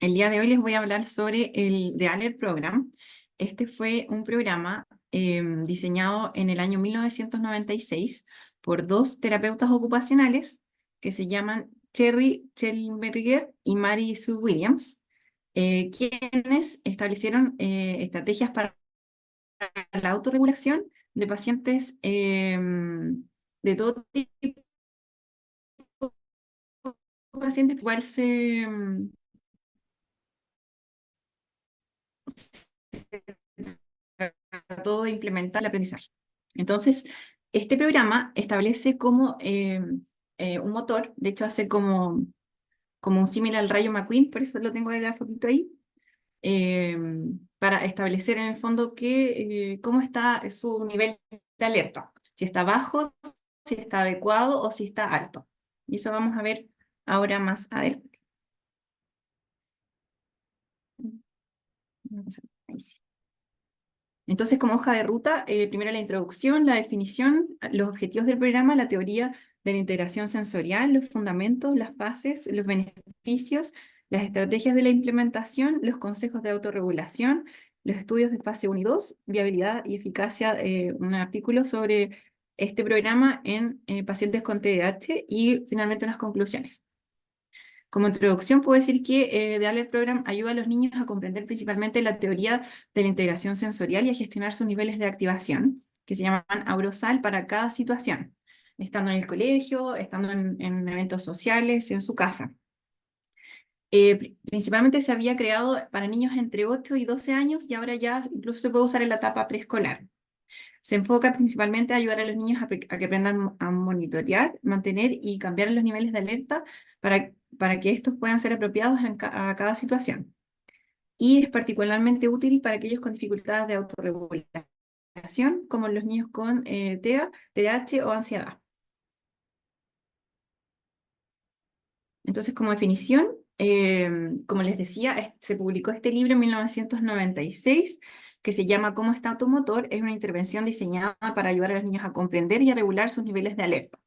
El día de hoy les voy a hablar sobre el The Alert Program. Este fue un programa diseñado en el año 1996 por dos terapeutas ocupacionales que se llaman Terry Schellenberger y Mary Sue Williams, quienes establecieron estrategias para la autorregulación de pacientes de todo tipo de pacientes, igual trató de implementar el aprendizaje. Entonces, este programa establece como un motor, de hecho hace como un símil al rayo McQueen, por eso lo tengo en la fotito ahí, eh, para establecer en el fondo cómo está su nivel de alerta, si está bajo, si está adecuado o si está alto. Y eso vamos a ver ahora más adelante. Vamos a ver, ahí sí. Entonces, como hoja de ruta, primero la introducción, la definición, los objetivos del programa, la teoría de la integración sensorial, los fundamentos, las fases, los beneficios, las estrategias de la implementación, los consejos de autorregulación, los estudios de fase 1 y 2, viabilidad y eficacia, un artículo sobre este programa en pacientes con TDAH y finalmente unas conclusiones. Como introducción, puedo decir que The Alert Program ayuda a los niños a comprender principalmente la teoría de la integración sensorial y a gestionar sus niveles de activación, que se llaman Aurosal para cada situación, estando en el colegio, estando en eventos sociales, en su casa. Principalmente se había creado para niños entre 8 y 12 años y ahora ya incluso se puede usar en la etapa preescolar. Se enfoca principalmente a ayudar a los niños a que aprendan a monitorear, mantener y cambiar los niveles de alerta para que estos puedan ser apropiados a cada situación. Y es particularmente útil para aquellos con dificultades de autorregulación, como los niños con TEA, TDAH o ansiedad. Entonces, como definición, como les decía, se publicó este libro en 1996 que se llama ¿Cómo está tu motor? Es una intervención diseñada para ayudar a los niños a comprender y a regular sus niveles de alerta.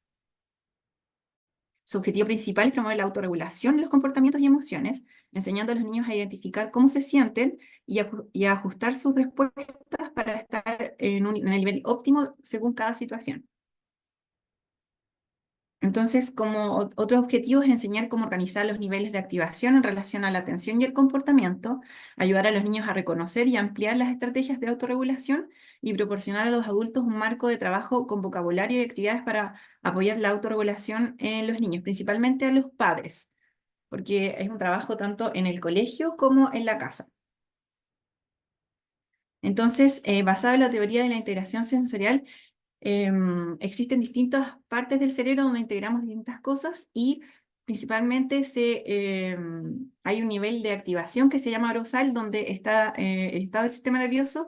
Su objetivo principal es promover la autorregulación de los comportamientos y emociones, enseñando a los niños a identificar cómo se sienten y a ajustar sus respuestas para estar en el nivel óptimo según cada situación. Entonces, como otro objetivo es enseñar cómo organizar los niveles de activación en relación a la atención y el comportamiento, ayudar a los niños a reconocer y ampliar las estrategias de autorregulación y proporcionar a los adultos un marco de trabajo con vocabulario y actividades para apoyar la autorregulación en los niños, principalmente a los padres, porque es un trabajo tanto en el colegio como en la casa. Entonces, basado en la teoría de la integración sensorial, existen distintas partes del cerebro donde integramos distintas cosas y principalmente hay un nivel de activación que se llama arousal, donde está el estado del sistema nervioso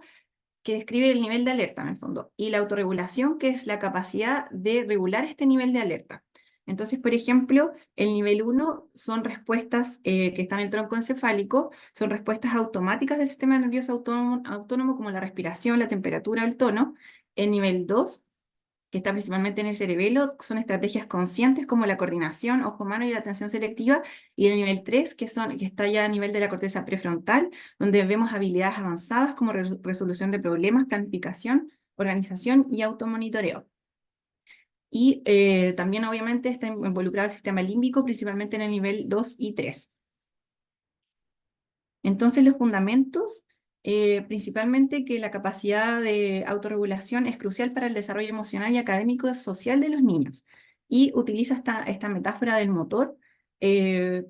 que describe el nivel de alerta en el fondo, y la autorregulación, que es la capacidad de regular este nivel de alerta. Entonces, por ejemplo, el nivel 1 son respuestas que están en el tronco encefálico, son respuestas automáticas del sistema nervioso autónomo como la respiración, la temperatura o el tono. El nivel 2 que está principalmente en el cerebelo, son estrategias conscientes como la coordinación, ojo-mano y la atención selectiva, y el nivel 3 que está ya a nivel de la corteza prefrontal, donde vemos habilidades avanzadas como resolución de problemas, planificación, organización y automonitoreo. Y también obviamente está involucrado el sistema límbico, principalmente en el nivel 2 y 3. Entonces los fundamentos, principalmente que la capacidad de autorregulación es crucial para el desarrollo emocional y académico y social de los niños. Y utiliza esta metáfora del motor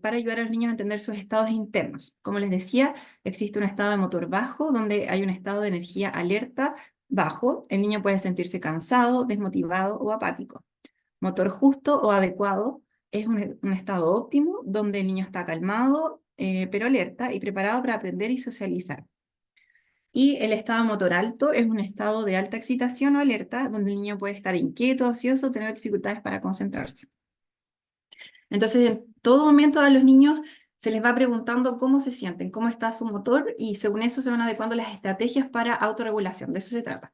para ayudar a los niños a entender sus estados internos. Como les decía, existe un estado de motor bajo, donde hay un estado de energía alerta bajo. El niño puede sentirse cansado, desmotivado o apático. Motor justo o adecuado es un estado óptimo donde el niño está calmado, pero alerta y preparado para aprender y socializar. Y el estado motor alto es un estado de alta excitación o alerta donde el niño puede estar inquieto, ansioso, tener dificultades para concentrarse. Entonces, en todo momento a los niños se les va preguntando cómo se sienten, cómo está su motor y según eso se van adecuando las estrategias para autorregulación. De eso se trata.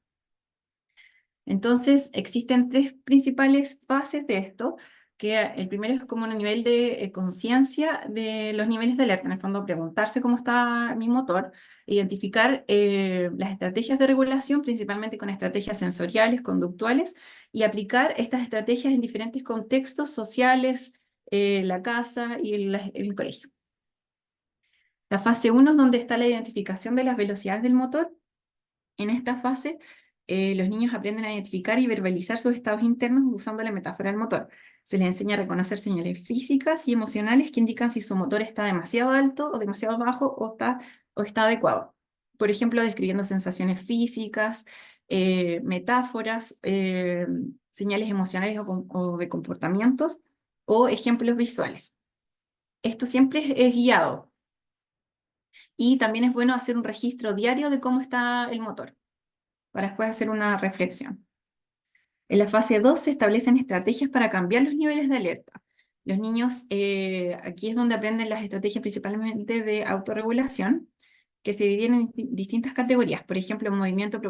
Entonces, existen tres principales fases de esto. que el primero es como un nivel de conciencia de los niveles de alerta, en el fondo preguntarse cómo está mi motor, identificar las estrategias de regulación, principalmente con estrategias sensoriales, conductuales, y aplicar estas estrategias en diferentes contextos sociales, la casa y el colegio. La fase uno es donde está la identificación de las velocidades del motor. En esta fase, los niños aprenden a identificar y verbalizar sus estados internos usando la metáfora del motor. Se les enseña a reconocer señales físicas y emocionales que indican si su motor está demasiado alto o demasiado bajo o está adecuado. Por ejemplo, describiendo sensaciones físicas, metáforas, señales emocionales o de comportamientos o ejemplos visuales. Esto siempre es guiado y también es bueno hacer un registro diario de cómo está el motor para después hacer una reflexión. En la fase 2 se establecen estrategias para cambiar los niveles de alerta. Los niños, aquí es donde aprenden las estrategias principalmente de autorregulación, que se dividen en distintas categorías. Por ejemplo, movimiento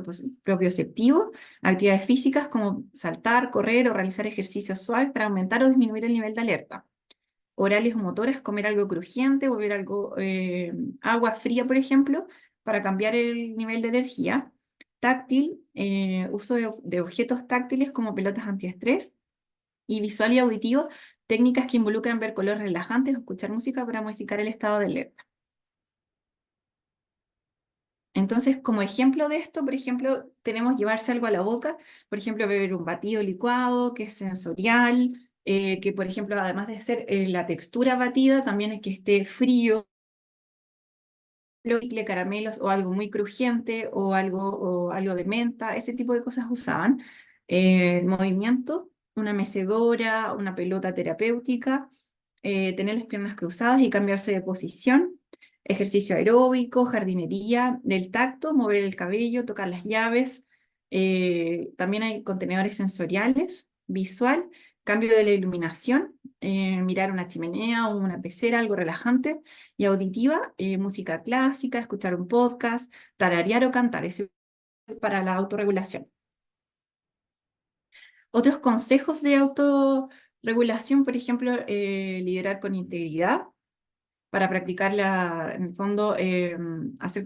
propioceptivo, actividades físicas como saltar, correr o realizar ejercicios suaves para aumentar o disminuir el nivel de alerta. Orales o motoras, comer algo crujiente, beber algo, agua fría, por ejemplo, para cambiar el nivel de energía. Táctil, uso de objetos táctiles como pelotas antiestrés. Y visual y auditivo, técnicas que involucran ver colores relajantes o escuchar música para modificar el estado de alerta. Entonces, como ejemplo de esto, por ejemplo, tenemos llevarse algo a la boca, por ejemplo, beber un batido licuado, que es sensorial, que por ejemplo, además de ser la textura batida, también es que esté frío, chicle, caramelos o algo muy crujiente o algo de menta, ese tipo de cosas usaban. Movimiento, una mecedora, una pelota terapéutica, tener las piernas cruzadas y cambiarse de posición. Ejercicio aeróbico, jardinería, del tacto, mover el cabello, tocar las llaves. También hay contenedores sensoriales, visual, cambio de la iluminación, mirar una chimenea o una pecera, algo relajante, y auditiva, música clásica, escuchar un podcast, tararear o cantar, eso es para la autorregulación. Otros consejos de autorregulación, por ejemplo, liderar con integridad, para practicar en el fondo, hacer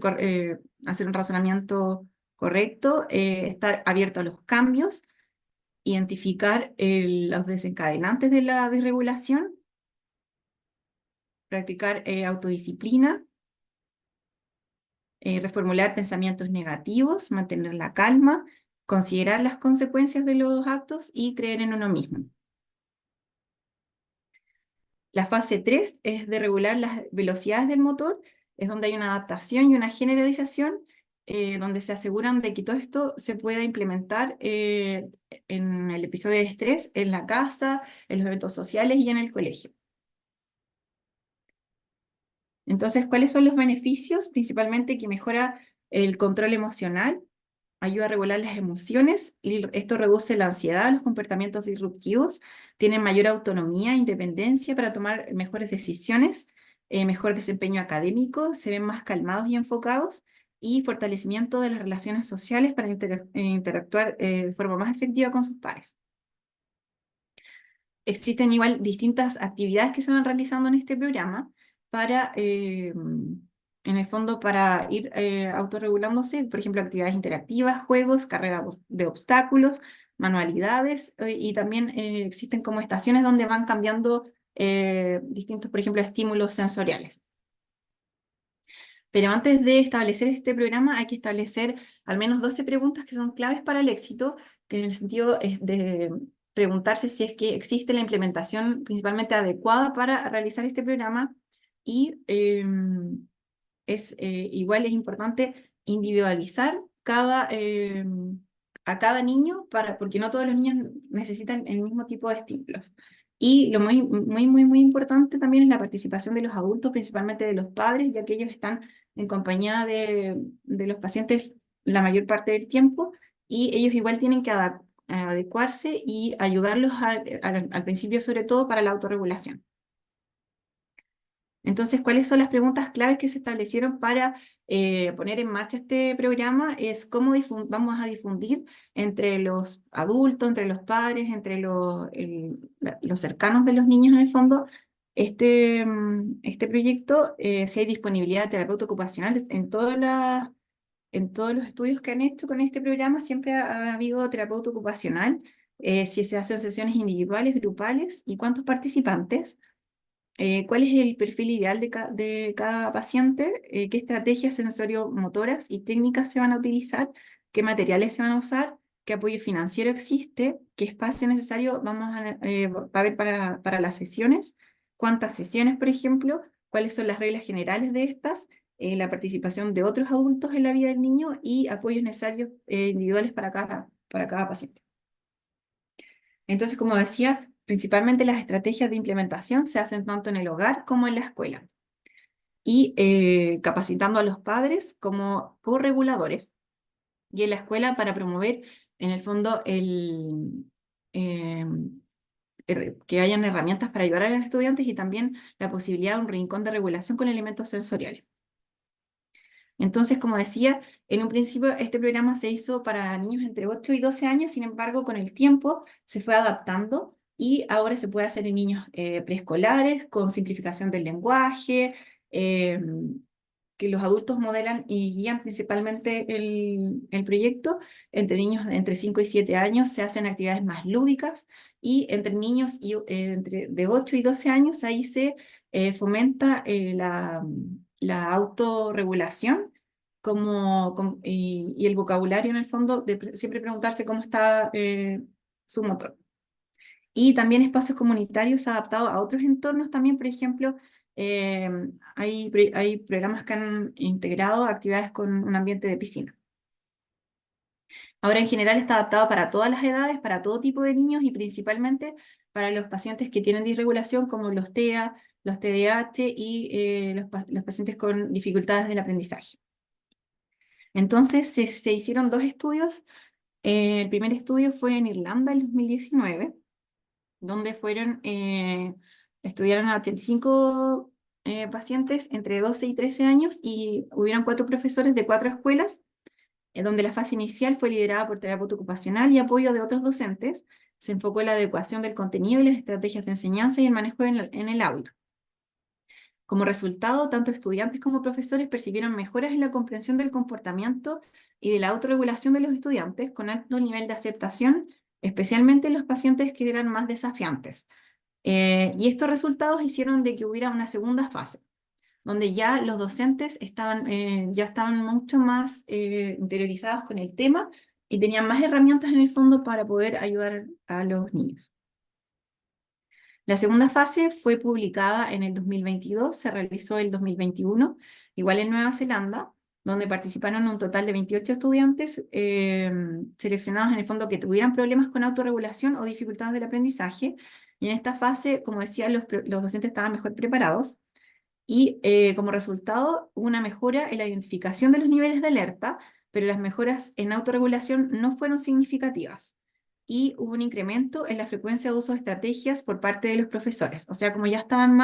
un razonamiento correcto, estar abierto a los cambios, identificar los desencadenantes de la desregulación, practicar autodisciplina, reformular pensamientos negativos, mantener la calma, considerar las consecuencias de los actos y creer en uno mismo. La fase 3 es de regular las velocidades del motor, es donde hay una adaptación y una generalización, donde se aseguran de que todo esto se pueda implementar en el episodio de estrés, en la casa, en los eventos sociales y en el colegio. Entonces, ¿cuáles son los beneficios? Principalmente que mejora el control emocional, ayuda a regular las emociones y esto reduce la ansiedad, los comportamientos disruptivos, tienen mayor autonomía e independencia para tomar mejores decisiones, mejor desempeño académico, se ven más calmados y enfocados y fortalecimiento de las relaciones sociales para interactuar de forma más efectiva con sus pares. Existen igual distintas actividades que se van realizando en este programa para, en el fondo, para ir autorregulándose, por ejemplo, actividades interactivas, juegos, carreras de obstáculos, manualidades, y también existen como estaciones donde van cambiando distintos, por ejemplo, estímulos sensoriales. Pero antes de establecer este programa hay que establecer al menos 12 preguntas que son claves para el éxito, que en el sentido es de preguntarse si es que existe la implementación principalmente adecuada para realizar este programa y igual es importante individualizar a cada niño porque no todos los niños necesitan el mismo tipo de estímulos. Y lo muy importante también es la participación de los adultos, principalmente de los padres, ya que ellos están en compañía de los pacientes la mayor parte del tiempo y ellos igual tienen que adecuarse y ayudarlos al principio, sobre todo para la autorregulación. Entonces, ¿cuáles son las preguntas claves que se establecieron para poner en marcha este programa? Es cómo vamos a difundir entre los adultos, entre los padres, entre los cercanos de los niños en el fondo, este proyecto, si hay disponibilidad de terapeuta ocupacional en todos los estudios que han hecho con este programa, siempre ha habido terapeuta ocupacional, si se hacen sesiones individuales, grupales y cuántos participantes, cuál es el perfil ideal de cada paciente, qué estrategias sensorio-motoras y técnicas se van a utilizar, qué materiales se van a usar, qué apoyo financiero existe, qué espacio necesario va a haber para las sesiones, cuántas sesiones, por ejemplo, cuáles son las reglas generales de estas, la participación de otros adultos en la vida del niño y apoyos necesarios individuales para cada paciente. Entonces, como decía, principalmente las estrategias de implementación se hacen tanto en el hogar como en la escuela y capacitando a los padres como co-reguladores y en la escuela para promover, en el fondo, eh, que hayan herramientas para ayudar a los estudiantes y también la posibilidad de un rincón de regulación con elementos sensoriales. Entonces, como decía, en un principio este programa se hizo para niños entre 8 y 12 años, sin embargo, con el tiempo se fue adaptando y ahora se puede hacer en niños preescolares con simplificación del lenguaje, eh, que los adultos modelan y guían principalmente el proyecto. Entre niños entre 5 y 7 años se hacen actividades más lúdicas y entre niños de 8 y 12 años ahí se fomenta la autorregulación y el vocabulario en el fondo de siempre preguntarse cómo está su motor. Y también espacios comunitarios adaptados a otros entornos también, por ejemplo, eh, hay programas que han integrado actividades con un ambiente de piscina. Ahora en general está adaptado para todas las edades, para todo tipo de niños y principalmente para los pacientes que tienen disregulación como los TEA, los TDAH y los pacientes con dificultades del aprendizaje. Entonces se hicieron dos estudios. El primer estudio fue en Irlanda en 2019 donde estudiaron a 85 pacientes entre 12 y 13 años y hubieron 4 profesores de 4 escuelas, donde la fase inicial fue liderada por terapeuta ocupacional y apoyo de otros docentes. Se enfocó en la adecuación del contenido y las estrategias de enseñanza y el manejo en el aula. Como resultado, tanto estudiantes como profesores percibieron mejoras en la comprensión del comportamiento y de la autorregulación de los estudiantes con alto nivel de aceptación, especialmente en los pacientes que eran más desafiantes. Y estos resultados hicieron de que hubiera una segunda fase, donde ya los docentes ya estaban mucho más interiorizados con el tema y tenían más herramientas en el fondo para poder ayudar a los niños. La segunda fase fue publicada en el 2022, se realizó el 2021, igual en Nueva Zelanda, donde participaron un total de 28 estudiantes seleccionados en el fondo que tuvieran problemas con autorregulación o dificultades del aprendizaje. Y en esta fase, como decía, los docentes estaban mejor preparados y como resultado hubo una mejora en la identificación de los niveles de alerta, pero las mejoras en autorregulación no fueron significativas. Y hubo un incremento en la frecuencia de uso de estrategias por parte de los profesores. O sea, como ya estaban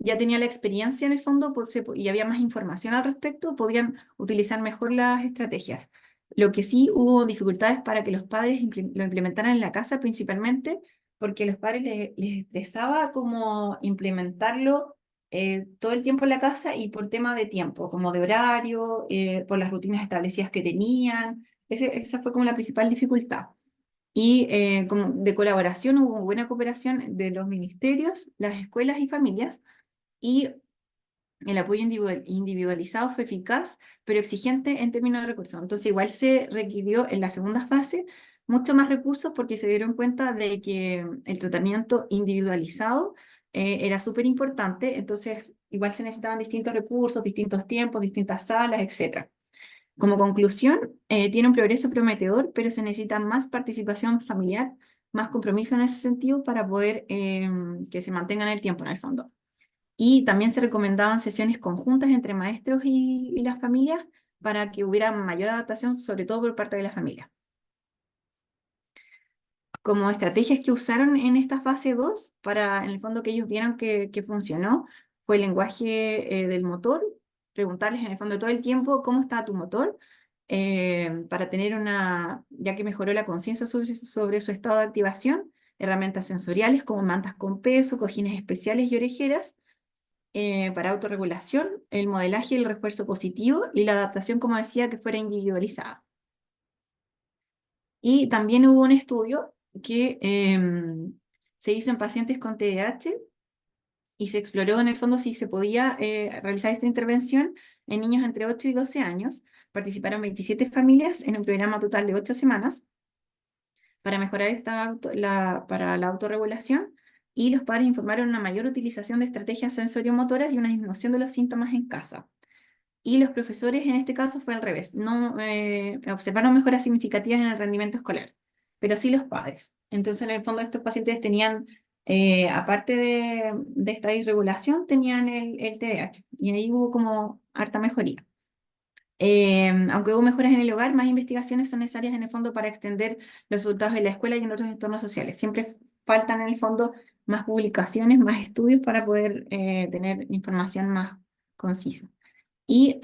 ya tenía la experiencia en el fondo y había más información al respecto, podían utilizar mejor las estrategias. Lo que sí hubo dificultades para que los padres lo implementaran en la casa principalmente porque a los padres les estresaba como implementarlo todo el tiempo en la casa y por tema de tiempo, como de horario, por las rutinas establecidas que tenían. Esa fue como la principal dificultad. Y como de colaboración hubo buena cooperación de los ministerios, las escuelas y familias y el apoyo individualizado fue eficaz, pero exigente en términos de recursos. Entonces, igual se requirió en la segunda fase mucho más recursos porque se dieron cuenta de que el tratamiento individualizado era súper importante. Entonces, igual se necesitaban distintos recursos, distintos tiempos, distintas salas, etcétera. Como conclusión, tiene un progreso prometedor, pero se necesita más participación familiar, más compromiso en ese sentido para poder que se mantenga en el tiempo, en el fondo. Y también se recomendaban sesiones conjuntas entre maestros y las familias para que hubiera mayor adaptación, sobre todo por parte de la familia. como estrategias que usaron en esta fase 2 para, en el fondo, que ellos vieron que funcionó, fue el lenguaje del motor, preguntarles en el fondo todo el tiempo cómo está tu motor, para tener una, ya que mejoró la conciencia sobre su estado de activación, herramientas sensoriales como mantas con peso, cojines especiales y orejeras, para autorregulación, el modelaje y el refuerzo positivo y la adaptación, como decía, que fuera individualizada. Y también hubo un estudio que se hizo en pacientes con TDAH y se exploró en el fondo si se podía realizar esta intervención en niños entre 8 y 12 años. Participaron 27 familias en un programa total de 8 semanas para mejorar para la autorregulación, y los padres informaron una mayor utilización de estrategias sensoriomotoras y una disminución de los síntomas en casa. Y los profesores en este caso fue al revés, no observaron mejoras significativas en el rendimiento escolar, pero sí los padres. Entonces, en el fondo, estos pacientes tenían, aparte de esta disregulación, tenían el TDAH, y ahí hubo como harta mejoría. Aunque hubo mejoras en el hogar, más investigaciones son necesarias en el fondo para extender los resultados en la escuela y en otros entornos sociales. Siempre faltan en el fondo más publicaciones, más estudios para poder tener información más concisa. Y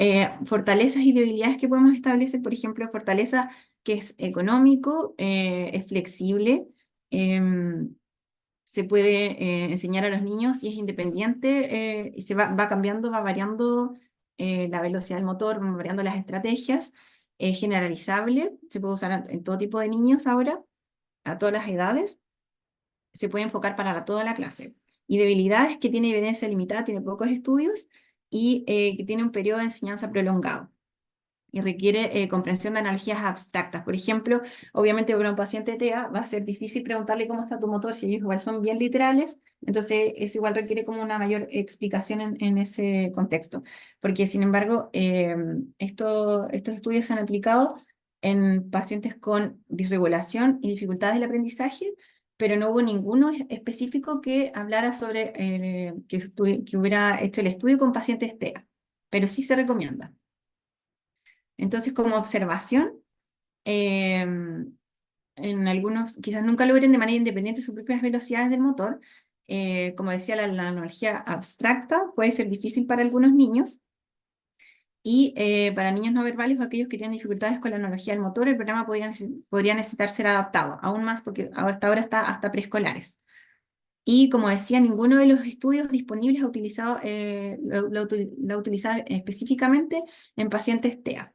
fortalezas y debilidades que podemos establecer, por ejemplo, fortaleza que es económico, es flexible, em, se puede enseñar a los niños y es independiente, y va cambiando, va variando la velocidad del motor, van variando las estrategias, es generalizable, se puede usar en todo tipo de niños ahora, a todas las edades, se puede enfocar para toda la clase. Y debilidades que tiene evidencia limitada, tiene pocos estudios y que tiene un periodo de enseñanza prolongado y requiere comprensión de analogías abstractas. Por ejemplo, obviamente para un paciente TEA va a ser difícil preguntarle cómo está tu motor si ellos igual son bien literales, entonces eso igual requiere como una mayor explicación en ese contexto. Porque sin embargo, estos estudios se han aplicado en pacientes con disregulación y dificultades del aprendizaje, pero no hubo ninguno específico que hablara sobre que hubiera hecho el estudio con pacientes TEA, pero sí se recomienda. Entonces, como observación, en algunos quizás nunca logren de manera independiente sus propias velocidades del motor. Como decía, la analogía abstracta puede ser difícil para algunos niños, y para niños no verbales o aquellos que tienen dificultades con la analogía del motor, el programa podría necesitar ser adaptado, aún más porque hasta ahora está hasta preescolares. Y como decía, ninguno de los estudios disponibles ha utilizado, lo ha utilizado específicamente en pacientes TEA.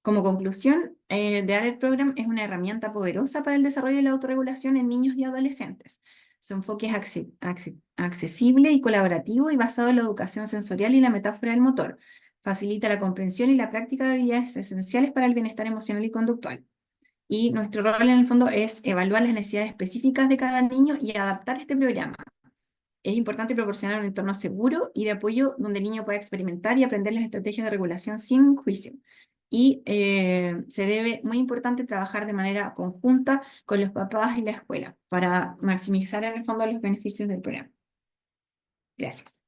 Como conclusión, The Alert Program es una herramienta poderosa para el desarrollo de la autorregulación en niños y adolescentes. Su enfoque es accesible y colaborativo y basado en la educación sensorial y la metáfora del motor. Facilita la comprensión y la práctica de habilidades esenciales para el bienestar emocional y conductual. Y nuestro rol en el fondo es evaluar las necesidades específicas de cada niño y adaptar este programa. Es importante proporcionar un entorno seguro y de apoyo donde el niño pueda experimentar y aprender las estrategias de regulación sin juicio. Y se debe, muy importante, trabajar de manera conjunta con los papás y la escuela para maximizar en el fondo los beneficios del programa. Gracias.